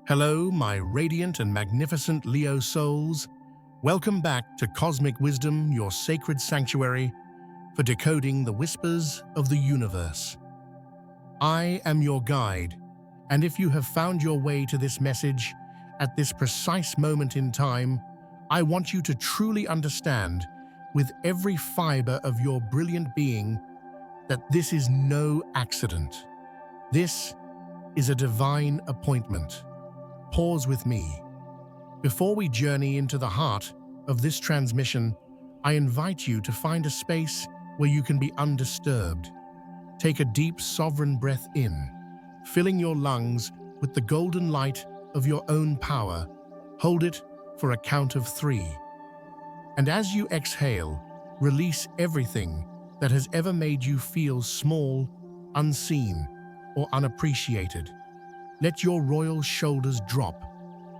Hello, my radiant and magnificent Leo souls. Welcome back to Cosmic Wisdom, your sacred sanctuary for decoding the whispers of the universe. I am your guide, and if you have found your way to this message at this precise moment in time, I want you to truly understand with every fiber of your brilliant being that this is no accident. This is a divine appointment. Pause with me. Before we journey into the heart of this transmission, I invite you to find a space where you can be undisturbed. Take a deep, sovereign breath in, filling your lungs with the golden light of your own power. Hold it for a count of 3. And as you exhale, release everything that has ever made you feel small, unseen, or unappreciated. Let your royal shoulders drop.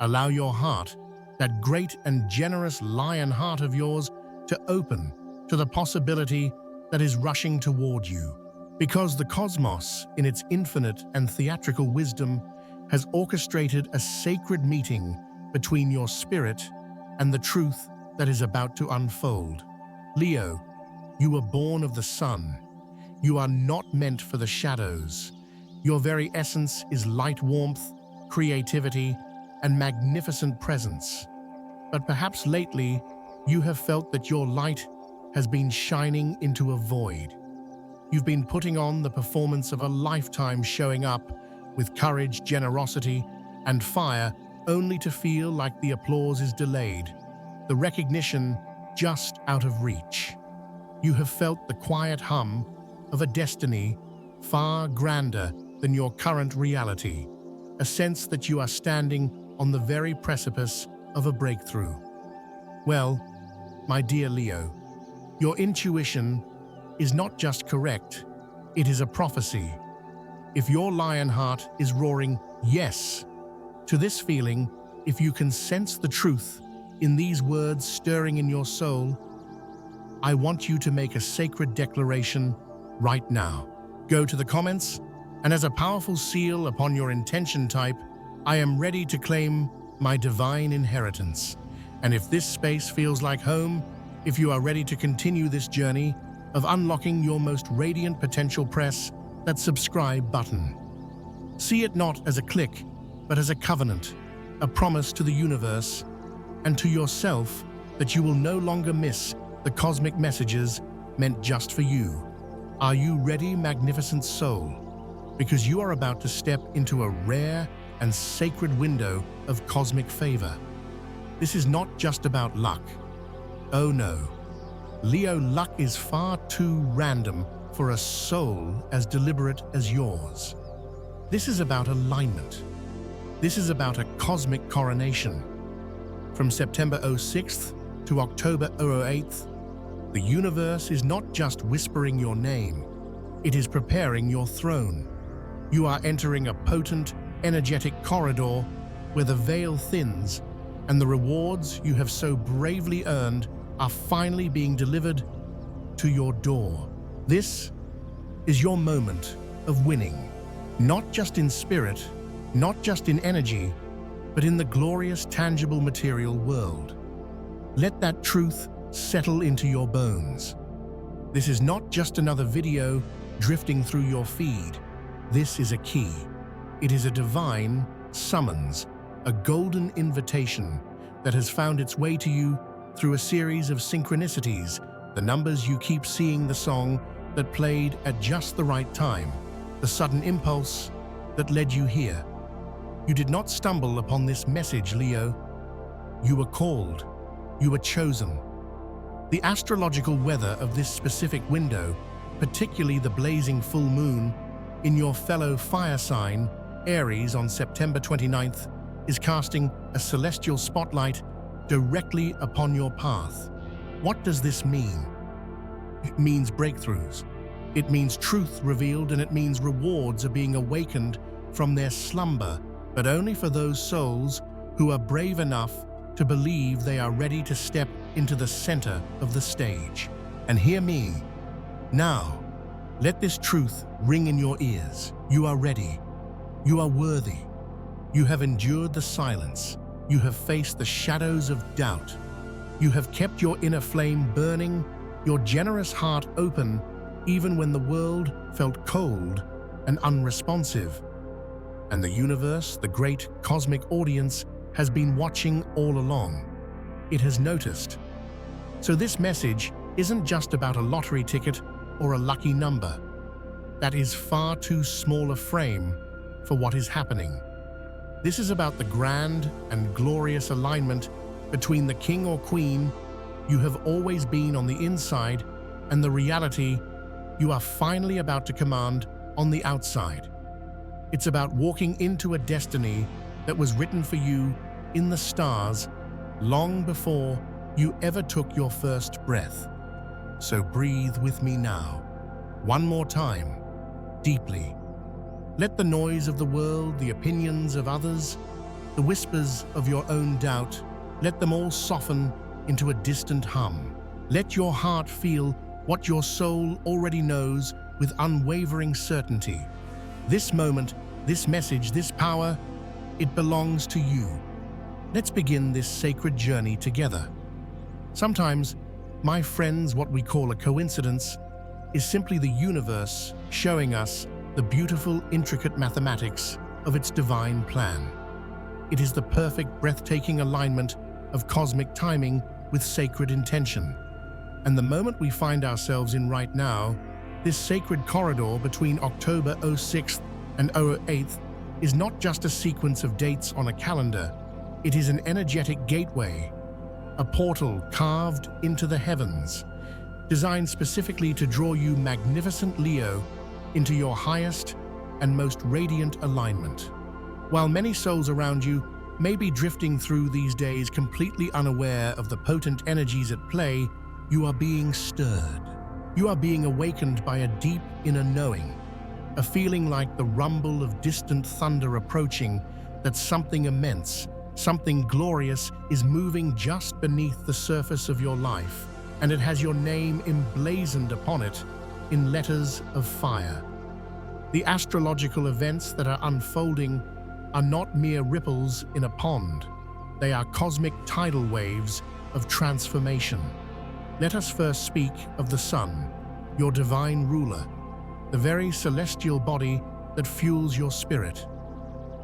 Allow your heart, that great and generous lion heart of yours, to open to the possibility that is rushing toward you. Because the cosmos, in its infinite and theatrical wisdom, has orchestrated a sacred meeting between your spirit and the truth that is about to unfold. Leo, you were born of the sun. You are not meant for the shadows. Your very essence is light, warmth, creativity, and magnificent presence. But perhaps lately, you have felt that your light has been shining into a void. You've been putting on the performance of a lifetime, showing up with courage, generosity, and fire, only to feel like the applause is delayed, the recognition just out of reach. You have felt the quiet hum of a destiny far grander than your current reality, a sense that you are standing on the very precipice of a breakthrough. Well, my dear Leo, your intuition is not just correct, it is a prophecy. If your lion heart is roaring yes to this feeling, if you can sense the truth in these words stirring in your soul, I want you to make a sacred declaration right now. Go to the comments, and as a powerful seal upon your intention type, I am ready to claim my divine inheritance. And if this space feels like home, if you are ready to continue this journey of unlocking your most radiant potential, press that subscribe button. See it not as a click, but as a covenant, a promise to the universe and to yourself that you will no longer miss the cosmic messages meant just for you. Are you ready, magnificent soul? Because you are about to step into a rare and sacred window of cosmic favor. This is not just about luck. Oh no. Leo, luck is far too random for a soul as deliberate as yours. This is about alignment. This is about a cosmic coronation. From September 06th to October 08th, the universe is not just whispering your name, it is preparing your throne. You are entering a potent, energetic corridor where the veil thins and the rewards you have so bravely earned are finally being delivered to your door. This is your moment of winning, not just in spirit, not just in energy, but in the glorious, tangible material world. Let that truth settle into your bones. This is not just another video drifting through your feed. This is a key. It is a divine summons, a golden invitation that has found its way to you through a series of synchronicities, the numbers you keep seeing, the song that played at just the right time, the sudden impulse that led you here. You did not stumble upon this message, Leo. You were called. You were chosen. The astrological weather of this specific window, particularly the blazing full moon in your fellow fire sign, Aries, on September 29th, is casting a celestial spotlight directly upon your path. What does this mean? It means breakthroughs. It means truth revealed, and it means rewards are being awakened from their slumber, but only for those souls who are brave enough to believe they are ready to step into the center of the stage. And hear me. Now, let this truth ring in your ears. You are ready. You are worthy. You have endured the silence. You have faced the shadows of doubt. You have kept your inner flame burning, your generous heart open, even when the world felt cold and unresponsive. And the universe, the great cosmic audience, has been watching all along. It has noticed. So this message isn't just about a lottery ticket or a lucky number. That is far too small a frame for what is happening. This is about the grand and glorious alignment between the king or queen you have always been on the inside and the reality you are finally about to command on the outside. It's about walking into a destiny that was written for you in the stars long before you ever took your first breath. So breathe with me now, one more time, deeply. Let the noise of the world, the opinions of others, the whispers of your own doubt, let them all soften into a distant hum. Let your heart feel what your soul already knows with unwavering certainty. This moment, this message, this power, it belongs to you. Let's begin this sacred journey together. Sometimes, my friends, what we call a coincidence is simply the universe showing us the beautiful, intricate mathematics of its divine plan. It is the perfect, breathtaking alignment of cosmic timing with sacred intention. And the moment we find ourselves in right now, this sacred corridor between October 06th and 08th is not just a sequence of dates on a calendar. It is an energetic gateway, a portal carved into the heavens, designed specifically to draw you, magnificent Leo, into your highest and most radiant alignment. While many souls around you may be drifting through these days completely unaware of the potent energies at play, you are being stirred. You are being awakened by a deep inner knowing, a feeling like the rumble of distant thunder approaching, that something immense, something glorious is moving just beneath the surface of your life, and it has your name emblazoned upon it in letters of fire. The astrological events that are unfolding are not mere ripples in a pond. They are cosmic tidal waves of transformation. Let us first speak of the sun, your divine ruler, the very celestial body that fuels your spirit.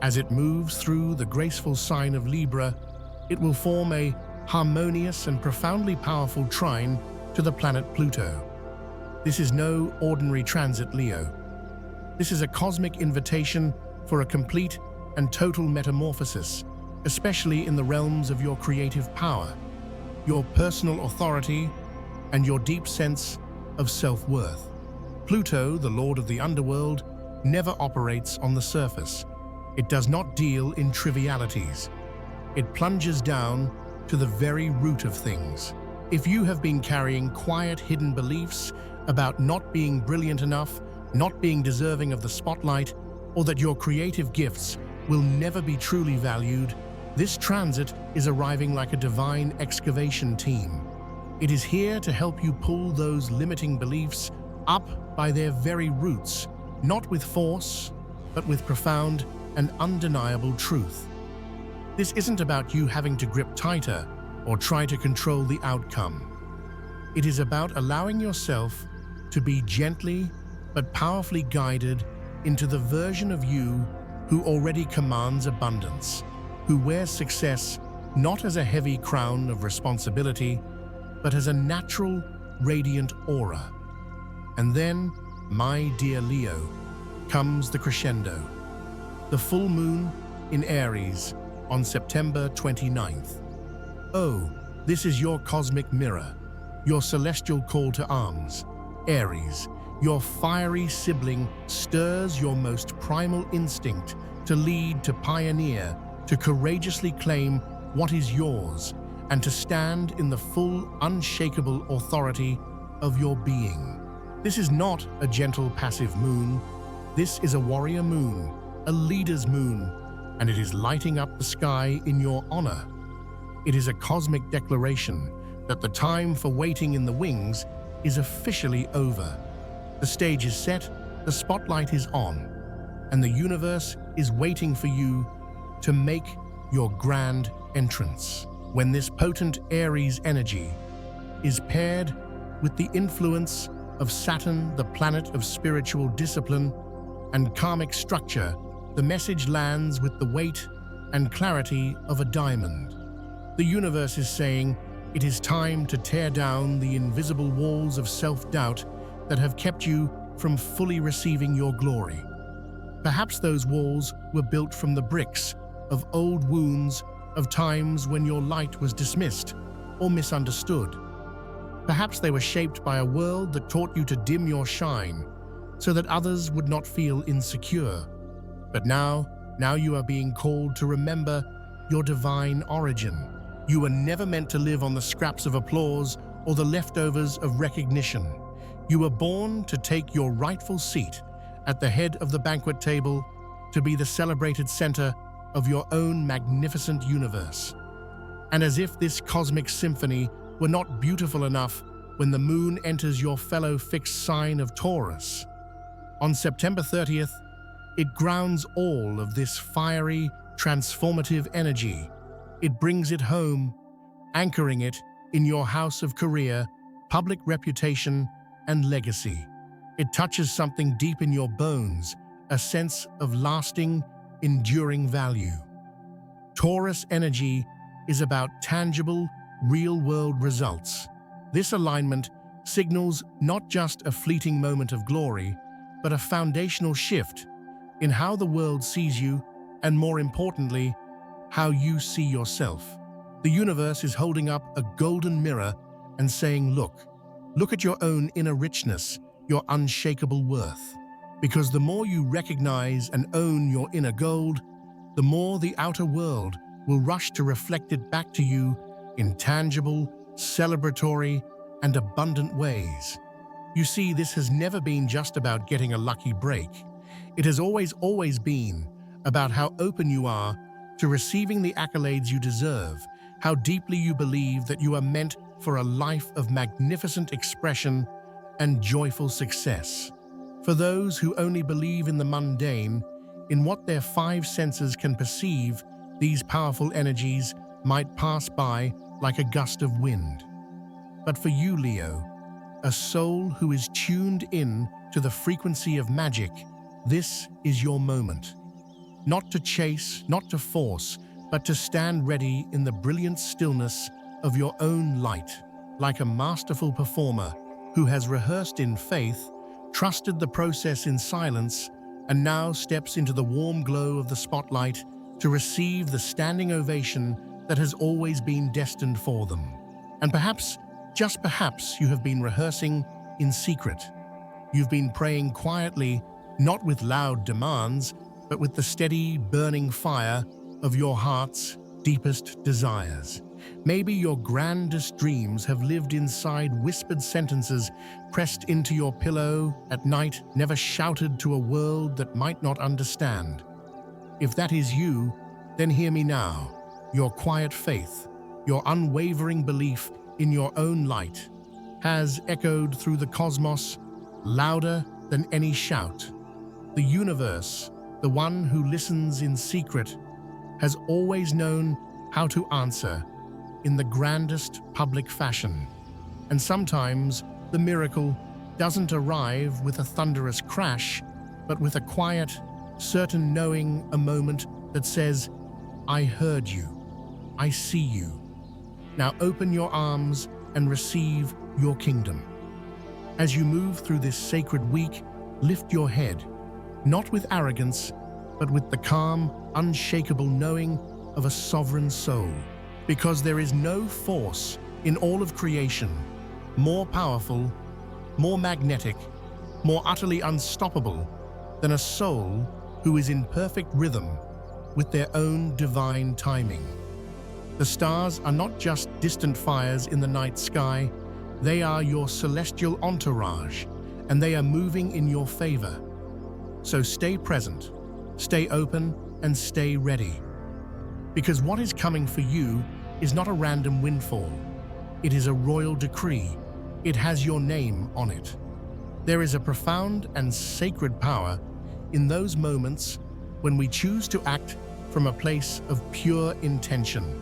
As it moves through the graceful sign of Libra, it will form a harmonious and profoundly powerful trine to the planet Pluto. This is no ordinary transit, Leo. This is a cosmic invitation for a complete and total metamorphosis, especially in the realms of your creative power, your personal authority, and your deep sense of self-worth. Pluto, the lord of the underworld, never operates on the surface. It does not deal in trivialities. It plunges down to the very root of things. If you have been carrying quiet, hidden beliefs about not being brilliant enough, not being deserving of the spotlight, or that your creative gifts will never be truly valued, this transit is arriving like a divine excavation team. It is here to help you pull those limiting beliefs up by their very roots, not with force, but with profound and undeniable truth. This isn't about you having to grip tighter or try to control the outcome. It is about allowing yourself to be gently but powerfully guided into the version of you who already commands abundance, who wears success not as a heavy crown of responsibility, but as a natural, radiant aura. And then, my dear Leo, comes the crescendo. The full moon in Aries on September 29th. Oh, this is your cosmic mirror, your celestial call to arms. Aries, your fiery sibling, stirs your most primal instinct to lead, to pioneer, to courageously claim what is yours, and to stand in the full, unshakable authority of your being. This is not a gentle, passive moon. This is a warrior moon, a leader's moon, and it is lighting up the sky in your honor. It is a cosmic declaration that the time for waiting in the wings is officially over. The stage is set, the spotlight is on, and the universe is waiting for you to make your grand entrance. When this potent Aries energy is paired with the influence of Saturn, the planet of spiritual discipline and karmic structure, the message lands with the weight and clarity of a diamond. The universe is saying it is time to tear down the invisible walls of self-doubt that have kept you from fully receiving your glory. Perhaps those walls were built from the bricks of old wounds of times when your light was dismissed or misunderstood. Perhaps they were shaped by a world that taught you to dim your shine so that others would not feel insecure. But now you are being called to remember your divine origin. You were never meant to live on the scraps of applause or the leftovers of recognition. You were born to take your rightful seat at the head of the banquet table, to be the celebrated center of your own magnificent universe. And as if this cosmic symphony were not beautiful enough, when the moon enters your fellow fixed sign of Taurus, on September 30th, it grounds all of this fiery, transformative energy. It brings it home, anchoring it in your house of career, public reputation, and legacy. It touches something deep in your bones, a sense of lasting, enduring value. Taurus energy is about tangible, real-world results. This alignment signals not just a fleeting moment of glory, but a foundational shift in how the world sees you, and more importantly, how you see yourself. The universe is holding up a golden mirror and saying, look at your own inner richness, your unshakable worth. Because the more you recognize and own your inner gold, the more the outer world will rush to reflect it back to you in tangible, celebratory, and abundant ways. You see, this has never been just about getting a lucky break. It has always been about how open you are to receiving the accolades you deserve, how deeply you believe that you are meant for a life of magnificent expression and joyful success. For those who only believe in the mundane, in what their five senses can perceive, these powerful energies might pass by like a gust of wind. But for you, Leo, a soul who is tuned in to the frequency of magic, this is your moment. Not to chase, not to force, but to stand ready in the brilliant stillness of your own light, like a masterful performer who has rehearsed in faith, trusted the process in silence, and now steps into the warm glow of the spotlight to receive the standing ovation that has always been destined for them. And perhaps, just perhaps, you have been rehearsing in secret. You've been praying quietly, not with loud demands, but with the steady, burning fire of your heart's deepest desires. Maybe your grandest dreams have lived inside whispered sentences pressed into your pillow at night, never shouted to a world that might not understand. If that is you, then hear me now. Your quiet faith, your unwavering belief in your own light, has echoed through the cosmos louder than any shout. The universe, the one who listens in secret, has always known how to answer in the grandest public fashion. And sometimes the miracle doesn't arrive with a thunderous crash, but with a quiet, certain knowing, a moment that says, I heard you, I see you. Now open your arms and receive your kingdom. As you move through this sacred week, lift your head, not with arrogance, but with the calm, unshakable knowing of a sovereign soul. Because there is no force in all of creation more powerful, more magnetic, more utterly unstoppable than a soul who is in perfect rhythm with their own divine timing. The stars are not just distant fires in the night sky, they are your celestial entourage, and they are moving in your favor. So stay present, stay open, and stay ready. Because what is coming for you is not a random windfall. It is a royal decree. It has your name on it. There is a profound and sacred power in those moments when we choose to act from a place of pure intention.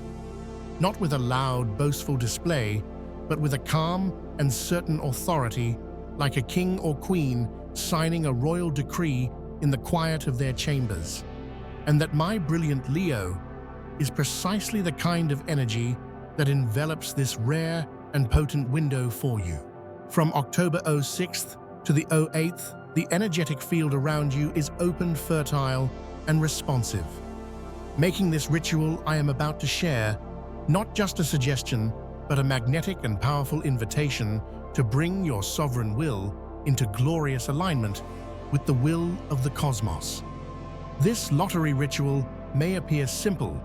Not with a loud, boastful display, but with a calm and certain authority, like a king or queen signing a royal decree in the quiet of their chambers. And that my brilliant Leo is precisely the kind of energy that envelops this rare and potent window for you. From October 6th to the 8th, the energetic field around you is open, fertile, and responsive, making this ritual I am about to share not just a suggestion, but a magnetic and powerful invitation to bring your sovereign will into glorious alignment with the will of the cosmos. This lottery ritual may appear simple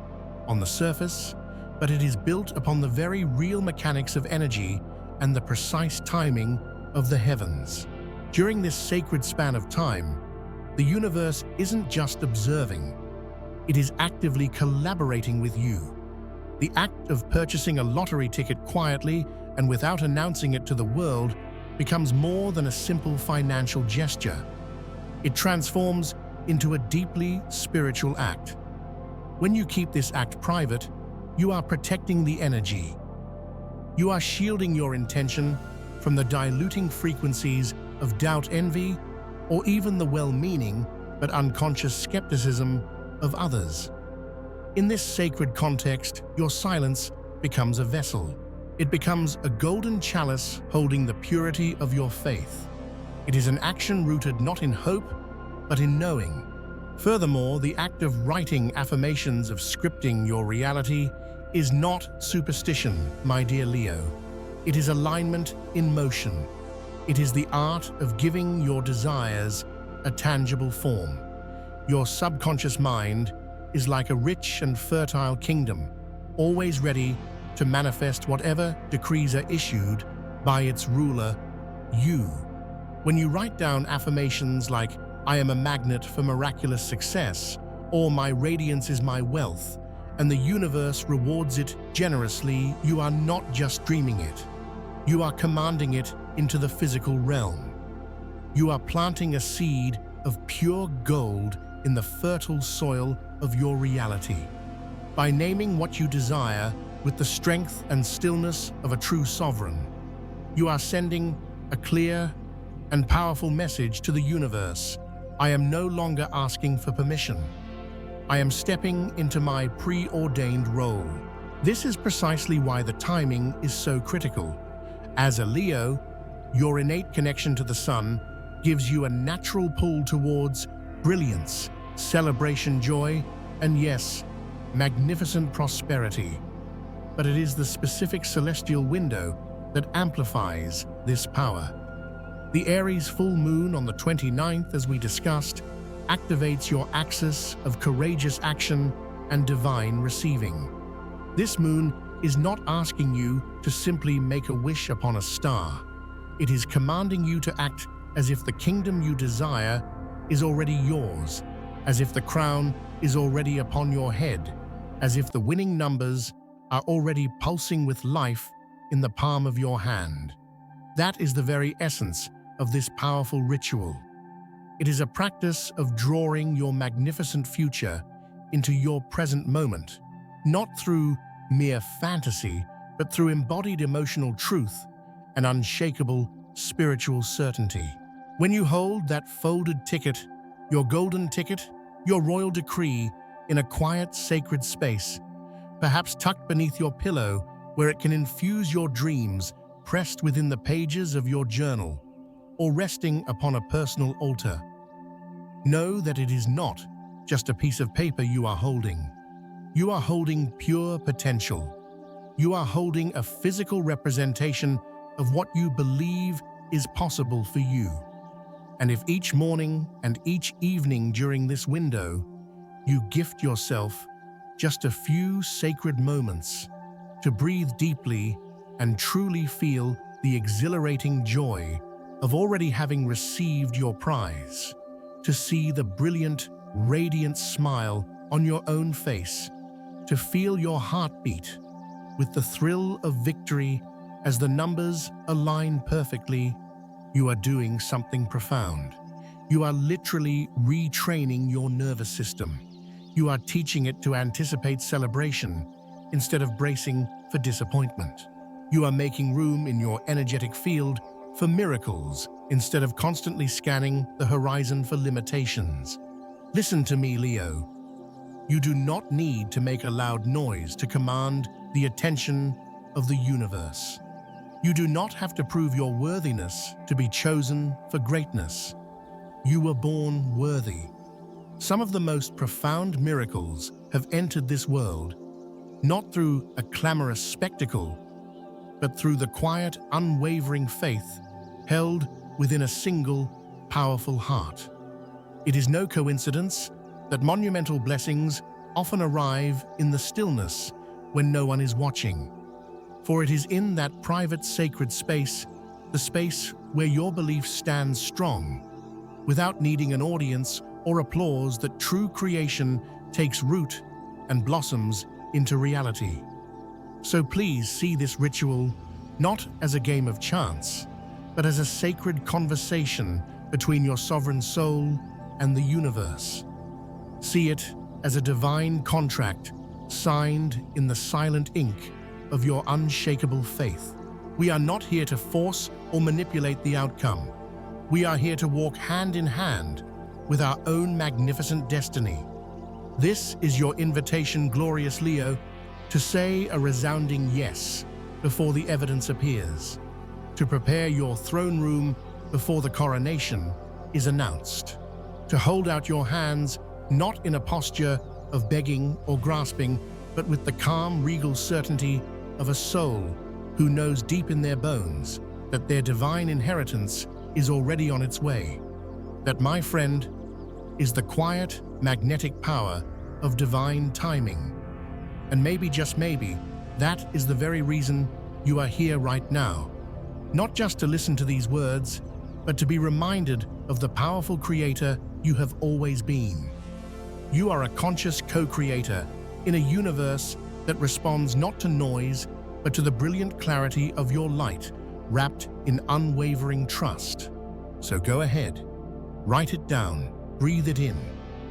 on the surface, but it is built upon the very real mechanics of energy and the precise timing of the heavens. During this sacred span of time, the universe isn't just observing, it is actively collaborating with you. The act of purchasing a lottery ticket quietly and without announcing it to the world becomes more than a simple financial gesture. It transforms into a deeply spiritual act. When you keep this act private, you are protecting the energy. You are shielding your intention from the diluting frequencies of doubt, envy, or even the well-meaning but unconscious skepticism of others. In this sacred context, your silence becomes a vessel. It becomes a golden chalice holding the purity of your faith. It is an action rooted not in hope, but in knowing. Furthermore, the act of writing affirmations, of scripting your reality, is not superstition, my dear Leo. It is alignment in motion. It is the art of giving your desires a tangible form. Your subconscious mind is like a rich and fertile kingdom, always ready to manifest whatever decrees are issued by its ruler, you. When you write down affirmations like, "I am a magnet for miraculous success," or "My radiance is my wealth," and the universe rewards it generously, you are not just dreaming it. You are commanding it into the physical realm. You are planting a seed of pure gold in the fertile soil of your reality. By naming what you desire with the strength and stillness of a true sovereign, you are sending a clear and powerful message to the universe. I am no longer asking for permission. I am stepping into my preordained role. This is precisely why the timing is so critical. As a Leo, your innate connection to the sun gives you a natural pull towards brilliance, celebration, joy, and yes, magnificent prosperity. But it is the specific celestial window that amplifies this power. The Aries full moon on the 29th, as we discussed, activates your axis of courageous action and divine receiving. This moon is not asking you to simply make a wish upon a star. It is commanding you to act as if the kingdom you desire is already yours, as if the crown is already upon your head, as if the winning numbers are already pulsing with life in the palm of your hand. That is the very essence of this powerful ritual. It is a practice of drawing your magnificent future into your present moment, not through mere fantasy, but through embodied emotional truth and unshakable spiritual certainty. When you hold that folded ticket, your golden ticket, your royal decree, in a quiet, sacred space, perhaps tucked beneath your pillow where it can infuse your dreams, pressed within the pages of your journal, or resting upon a personal altar, know that it is not just a piece of paper you are holding. You are holding pure potential. You are holding a physical representation of what you believe is possible for you. And if each morning and each evening during this window, you gift yourself just a few sacred moments to breathe deeply and truly feel the exhilarating joy of already having received your prize, to see the brilliant, radiant smile on your own face, to feel your heart beat with the thrill of victory as the numbers align perfectly, you are doing something profound. You are literally retraining your nervous system, You are teaching it to anticipate celebration instead of bracing for disappointment. You are making room in your energetic field for miracles instead of constantly scanning the horizon for limitations. Listen to me, Leo. You do not need to make a loud noise to command the attention of the universe. You do not have to prove your worthiness to be chosen for greatness. You were born worthy. Some of the most profound miracles have entered this world, not through a clamorous spectacle, but through the quiet, unwavering faith held within a single, powerful heart. It is no coincidence that monumental blessings often arrive in the stillness when no one is watching. For it is in that private, sacred space, the space where your belief stands strong, without needing an audience or applause, that true creation takes root and blossoms into reality. So please see this ritual not as a game of chance, but as a sacred conversation between your sovereign soul and the universe. See it as a divine contract signed in the silent ink of your unshakable faith. We are not here to force or manipulate the outcome. We are here to walk hand in hand with our own magnificent destiny. This is your invitation, glorious Leo, to say a resounding yes before the evidence appears, to prepare your throne room before the coronation is announced, to hold out your hands not in a posture of begging or grasping, but with the calm, regal certainty of a soul who knows deep in their bones that their divine inheritance is already on its way. That, my friend, is the quiet, magnetic power of divine timing. And maybe, just maybe, that is the very reason you are here right now. Not just to listen to these words, but to be reminded of the powerful creator you have always been. You are a conscious co-creator in a universe that responds not to noise, but to the brilliant clarity of your light, wrapped in unwavering trust. So go ahead, write it down, breathe it in,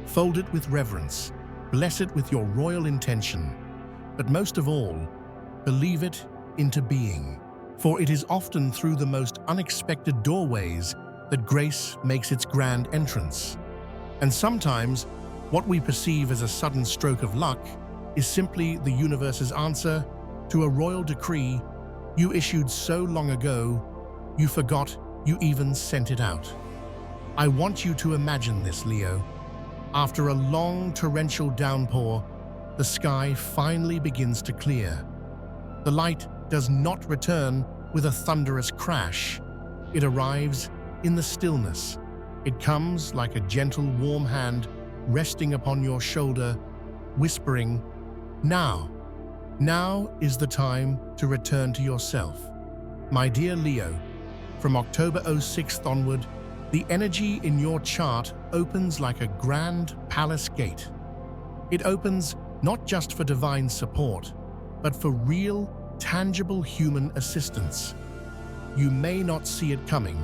fold it with reverence, bless it with your royal intention, but most of all, believe it into being. For it is often through the most unexpected doorways that grace makes its grand entrance. And sometimes, what we perceive as a sudden stroke of luck is simply the universe's answer to a royal decree you issued so long ago, you forgot you even sent it out. I want you to imagine this, Leo. After a long torrential downpour, the sky finally begins to clear. The light does not return with a thunderous crash. It arrives in the stillness. It comes like a gentle, warm hand resting upon your shoulder, whispering, "Now is the time to return to yourself." My dear Leo, from October 6th onward, the energy in your chart opens like a grand palace gate. It opens not just for divine support, but for real, tangible human assistance. You may not see it coming,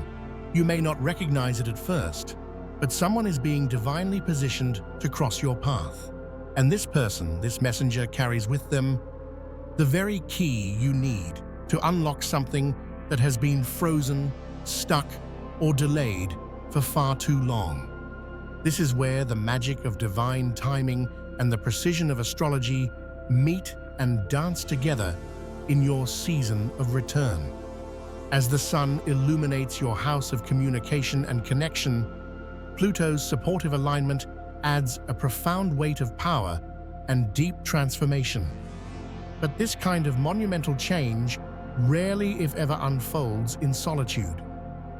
you may not recognize it at first, but someone is being divinely positioned to cross your path. And this person, this messenger, carries with them the very key you need to unlock something that has been frozen, stuck, or delayed for far too long. This is where the magic of divine timing and the precision of astrology meet and dance together in your season of return. As the sun illuminates your house of communication and connection, Pluto's supportive alignment adds a profound weight of power and deep transformation. But this kind of monumental change rarely, if ever, unfolds in solitude.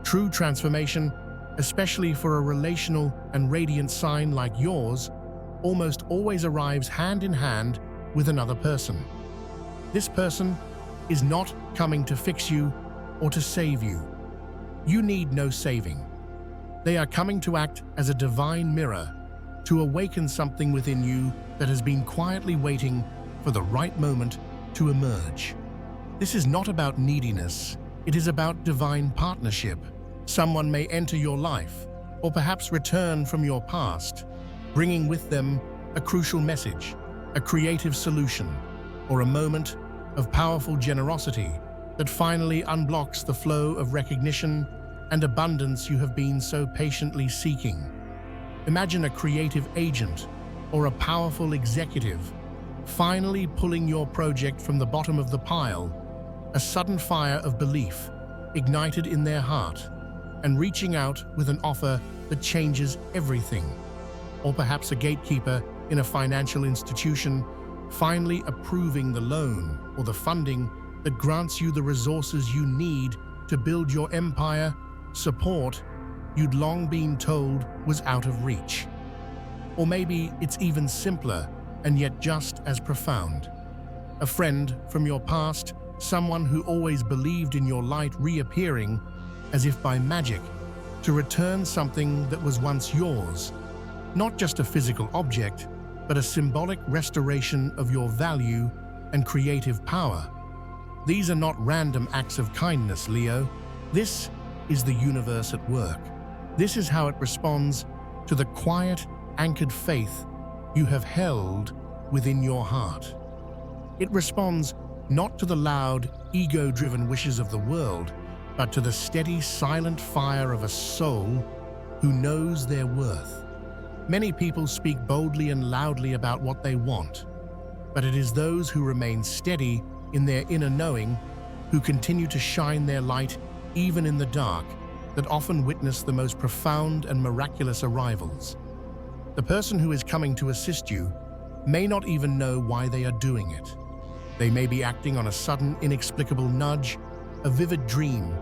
True transformation, especially for a relational and radiant sign like yours, almost always arrives hand in hand with another person. This person is not coming to fix you or to save you. You need no saving. They are coming to act as a divine mirror, to awaken something within you that has been quietly waiting for the right moment to emerge. This is not about neediness, it is about divine partnership. Someone may enter your life, or perhaps return from your past, bringing with them a crucial message, a creative solution, or a moment of powerful generosity that finally unblocks the flow of recognition and abundance you have been so patiently seeking. Imagine a creative agent or a powerful executive finally pulling your project from the bottom of the pile, a sudden fire of belief ignited in their heart, and reaching out with an offer that changes everything. Or perhaps a gatekeeper in a financial institution finally approving the loan or the funding that grants you the resources you need to build your empire, support you'd long been told was out of reach. Or maybe it's even simpler and yet just as profound. A friend from your past, someone who always believed in your light reappearing as if by magic to return something that was once yours, not just a physical object, but a symbolic restoration of your value and creative power. These are not random acts of kindness, Leo. This is the universe at work. This is how it responds to the quiet, anchored faith you have held within your heart. It responds not to the loud, ego-driven wishes of the world, but to the steady, silent fire of a soul who knows their worth. Many people speak boldly and loudly about what they want, but it is those who remain steady in their inner knowing, who continue to shine their light even in the dark, that often witness the most profound and miraculous arrivals. The person who is coming to assist you may not even know why they are doing it. They may be acting on a sudden, inexplicable nudge, a vivid dream,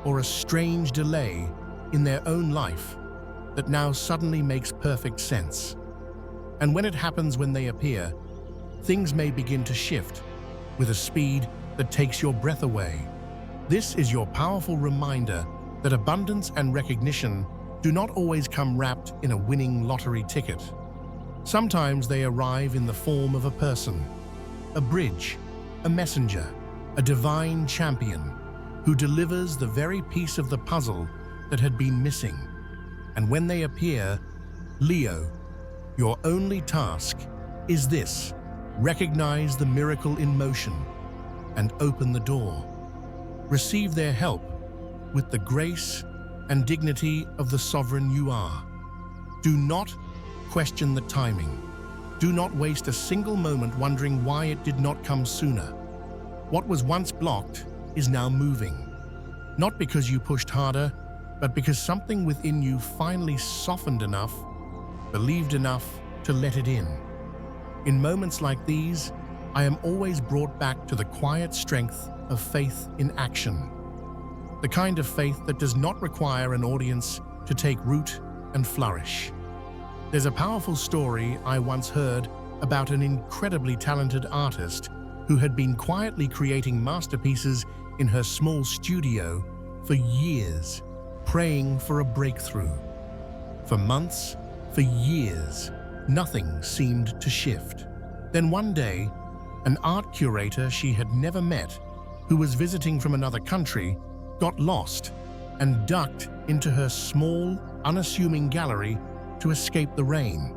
or a strange delay in their own life that now suddenly makes perfect sense. And when it happens, when they appear, things may begin to shift with a speed that takes your breath away. This is your powerful reminder that abundance and recognition do not always come wrapped in a winning lottery ticket. Sometimes they arrive in the form of a person, a bridge, a messenger, a divine champion who delivers the very piece of the puzzle that had been missing. And when they appear, Leo, your only task is this: recognize the miracle in motion and open the door. Receive their help with the grace and dignity of the sovereign you are. Do not question the timing. Do not waste a single moment wondering why it did not come sooner. What was once blocked is now moving. Not because you pushed harder, but because something within you finally softened enough, believed enough to let it in. In moments like these, I am always brought back to the quiet strength of faith in action. The kind of faith that does not require an audience to take root and flourish. There's a powerful story I once heard about an incredibly talented artist who had been quietly creating masterpieces in her small studio for years, praying for a breakthrough. For months, for years, nothing seemed to shift. Then one day, an art curator she had never met, who was visiting from another country, got lost and ducked into her small, unassuming gallery to escape the rain.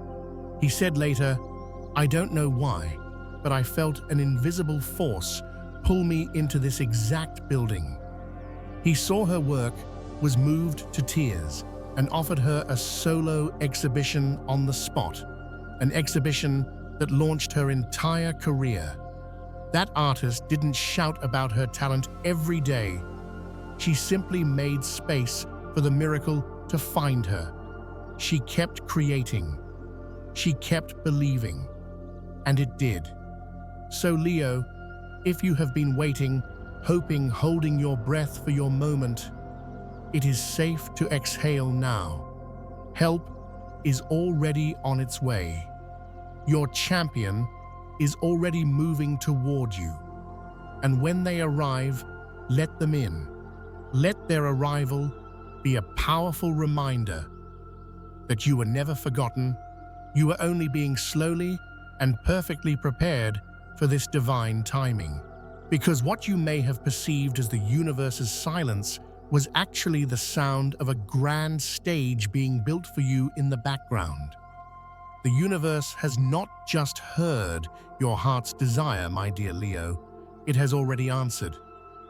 He said later, "I don't know why, but I felt an invisible force pull me into this exact building." He saw her work, was moved to tears, and offered her a solo exhibition on the spot, an exhibition that launched her entire career. That artist didn't shout about her talent every day. She simply made space for the miracle to find her. She kept creating. She kept believing. And it did. So Leo, if you have been waiting, hoping, holding your breath for your moment, it is safe to exhale now. Help is already on its way. Your champion is already moving toward you. And when they arrive, let them in. Let their arrival be a powerful reminder that you were never forgotten. You were only being slowly and perfectly prepared for this divine timing. Because what you may have perceived as the universe's silence was actually the sound of a grand stage being built for you in the background. The universe has not just heard your heart's desire, my dear Leo. It has already answered.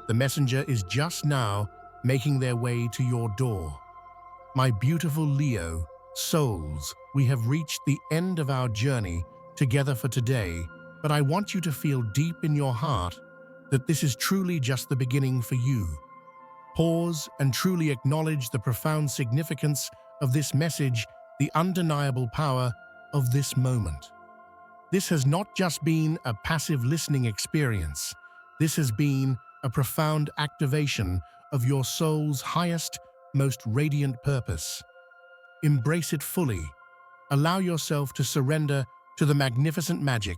The messenger is just now making their way to your door. My beautiful Leo souls, we have reached the end of our journey together for today, but I want you to feel deep in your heart that this is truly just the beginning for you. Pause and truly acknowledge the profound significance of this message, the undeniable power of this moment. This has not just been a passive listening experience. This has been a profound activation of your soul's highest, most radiant purpose. Embrace it fully. Allow yourself to surrender to the magnificent magic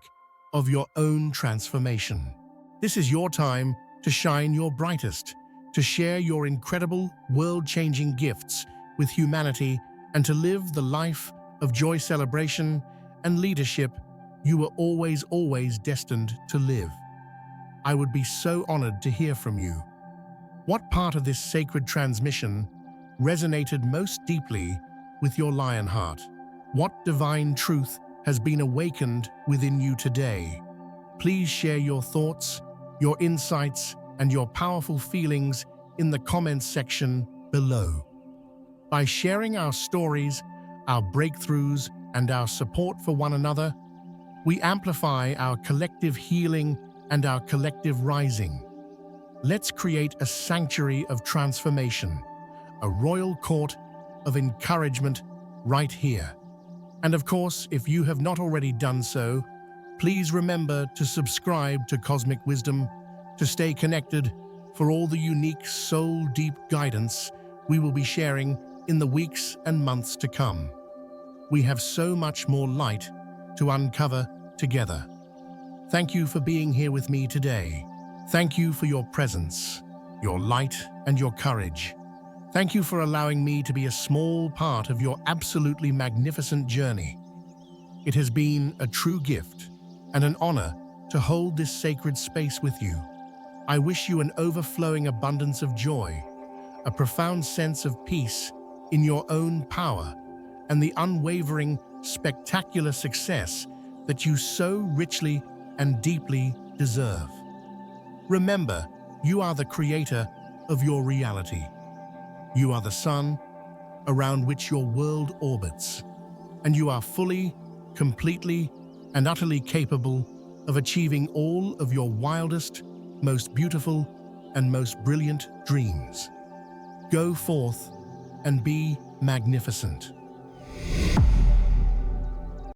of your own transformation. This is your time to shine your brightest, to share your incredible, world-changing gifts with humanity, and to live the life of joy, celebration, and leadership you were always destined to live. I would be so honored to hear from you. What part of this sacred transmission resonated most deeply with your lion heart? What divine truth has been awakened within you today? Please share your thoughts, your insights, and your powerful feelings in the comments section below. By sharing our stories, our breakthroughs, and our support for one another, we amplify our collective healing and our collective rising. Let's create a sanctuary of transformation, a royal court of encouragement right here. And of course, if you have not already done so, please remember to subscribe to Cosmic Wisdom to stay connected for all the unique soul-deep guidance we will be sharing in the weeks and months to come. We have so much more light to uncover together. Thank you for being here with me today. Thank you for your presence, your light, and your courage. Thank you for allowing me to be a small part of your absolutely magnificent journey. It has been a true gift and an honor to hold this sacred space with you. I wish you an overflowing abundance of joy, a profound sense of peace in your own power, and the unwavering, spectacular success that you so richly and deeply deserve. Remember, you are the creator of your reality. You are the sun around which your world orbits, and you are fully, completely, and utterly capable of achieving all of your wildest, most beautiful, and most brilliant dreams. Go forth and be magnificent.